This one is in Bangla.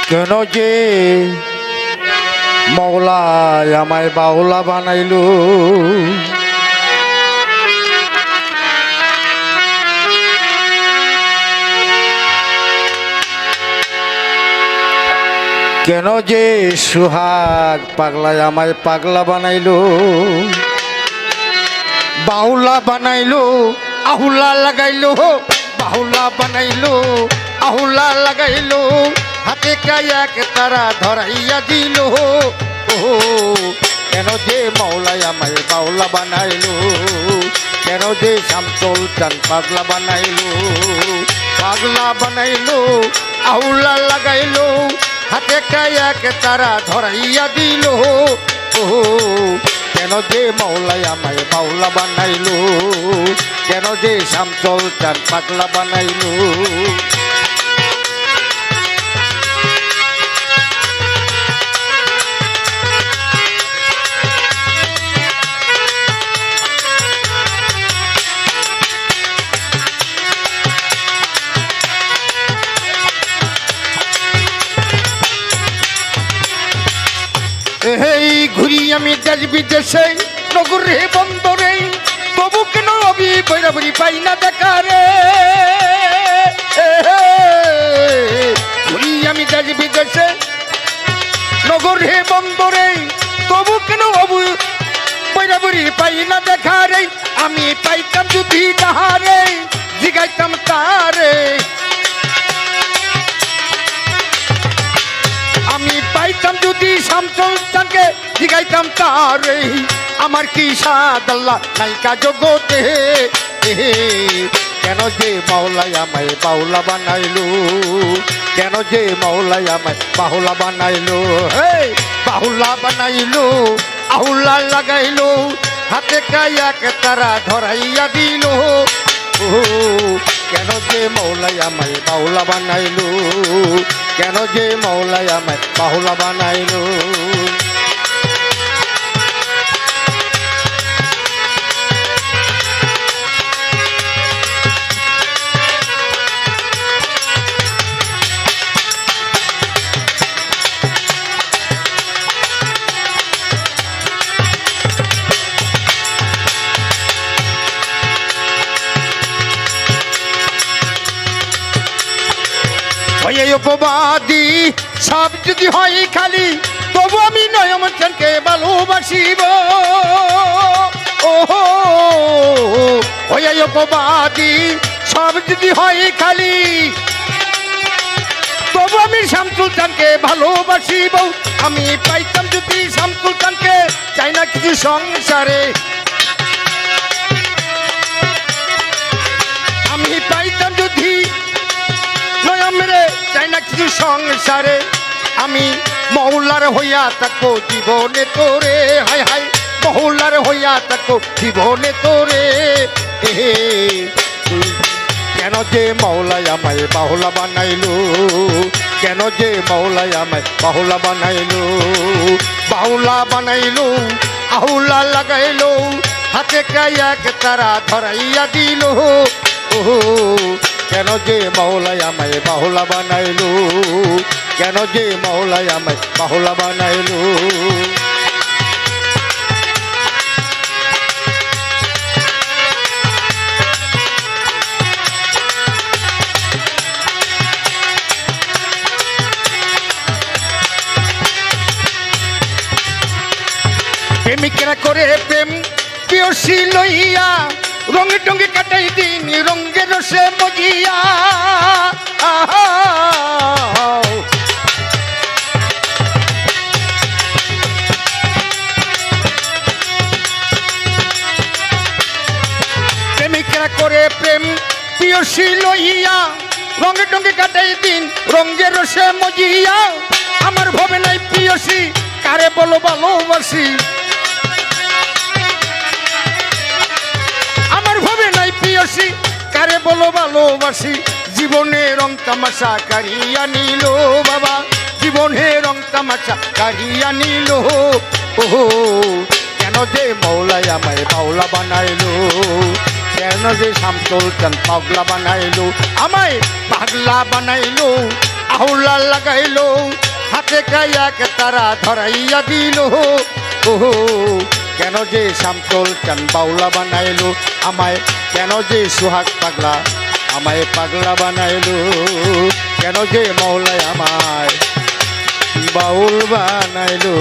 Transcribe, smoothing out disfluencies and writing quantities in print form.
কেন যে মৌলা আমায় বাউলা বানাইলো কেন যে সুহাগ পাগলা আমায় পাগলা বানাইলো বাউলা বানাইলো আহুলা লাগাইলো বাউলা বানাইলো আহুলা লাগাইলো হাতে কায়াক তারা ধরাইয়া দিল ও কেন যে মৌলাই আমায় বাউলা বানাইলো কেন যে শামসুল চান পাগলা বানাইলো আহুলা লাগাইলো হাতে কায়াক তারা ধরাইয়া দিল ও কেন যে মৌলাই আমায় বাউলা বানাইলো কেন যে শামসুল চান পাগলা বানাইলো এই ঘুরি আমি দেশ বিদেশে নগরে বন্দরে তবু কেন অবি বৈরাবরি পাই না দেখা রে ঘুরি আমি দেশ বিদেশে নগরে বন্দরে তবু কেন অবু বৈরাবরি পাই না দেখা রে আমি পাইতাম যদি তাহারে জিগাইতাম তারে আমি পাইতাম যদি শামসুল চানকে জিগাইতাম তারে আমার কি সাদ আল্লাহ নাইকা জগতে কেন যে মৌলাই আমায় বাউলা বানাইলো কেন যে মৌলাই আমায় বাহুলা বানাইলো বাহুলা বানাইলো আহুলা লাগাইলো হাতে কায়াক তারা ধরাইয়া দিল কেন যে মৌলাই আমায় বাউলা বানাইলো কেন যে মৌলাই আমায় বাহুলা বানাইলো অপবাদী সব যদি হয় খালি তবু আমি নয়ন চানকে ভালোবাসিব ওই অপবাদী সব যদি হয় খালি তবু আমি শামসুল চানকে ভালোবাসিব আমি পাইতাম যদি শামসুল চানকে চাই না কিছু সংসারে আমি পাইতাম যদি নয়মরে চাই না কিছু সংসারে আমি মৌলার হইয়া থাকবো জীবনে তোরে হায় হায় মৌলার হইয়া থাকবো জীবনে তোরে কেন যে মৌলাই আমায় বাহুলা বানাইলো কেন যে মৌলাই আমায় বাহুলা বানাইলো আহুলা লাগাইলো হাতে কায়াক তারা ধরাইয়া দিল কেন যে মৌলাই আমায় বাহুলা বানাইলো কেন যে মৌলাই আমায় বাহুলা বানাইলো প্রেমিকেরা করে প্রেম পিয়সী লইয়া রঙে টঙ্গে কাটাই দিন রঙের রসে মজিয়া প্রেমিকেরা করে প্রেম পিয়সী লইয়া রঙে টঙ্গে কাটাই দিন রঙের রসে মজিয়া আমার ভবে নাই পিয়সী কারে বলো ভালোবাসি পিয়সী কারে বলো ভালোবাসি জীবনে রং তামাশা কারিয়া নিল বাবা জীবনে রং তামাশা কারিয়া নিল কেন যে মৌলাই আমায় বাউলা বানাইলো কেন যে শামসুল চান পাগলা বানাইলো আমায় পাগলা বানাইলো আহুলা লাগাইলো হাতে কায়াক তারা ধরাইয়া দিল ওহো কেন যে শামসুল চান বাউলা বানাইলো আমায় কেন যে সুহাগ পাগলা আমায় পাগলা বানাইলো কেন যে মৌলায় আমায় বাউল বানাইলো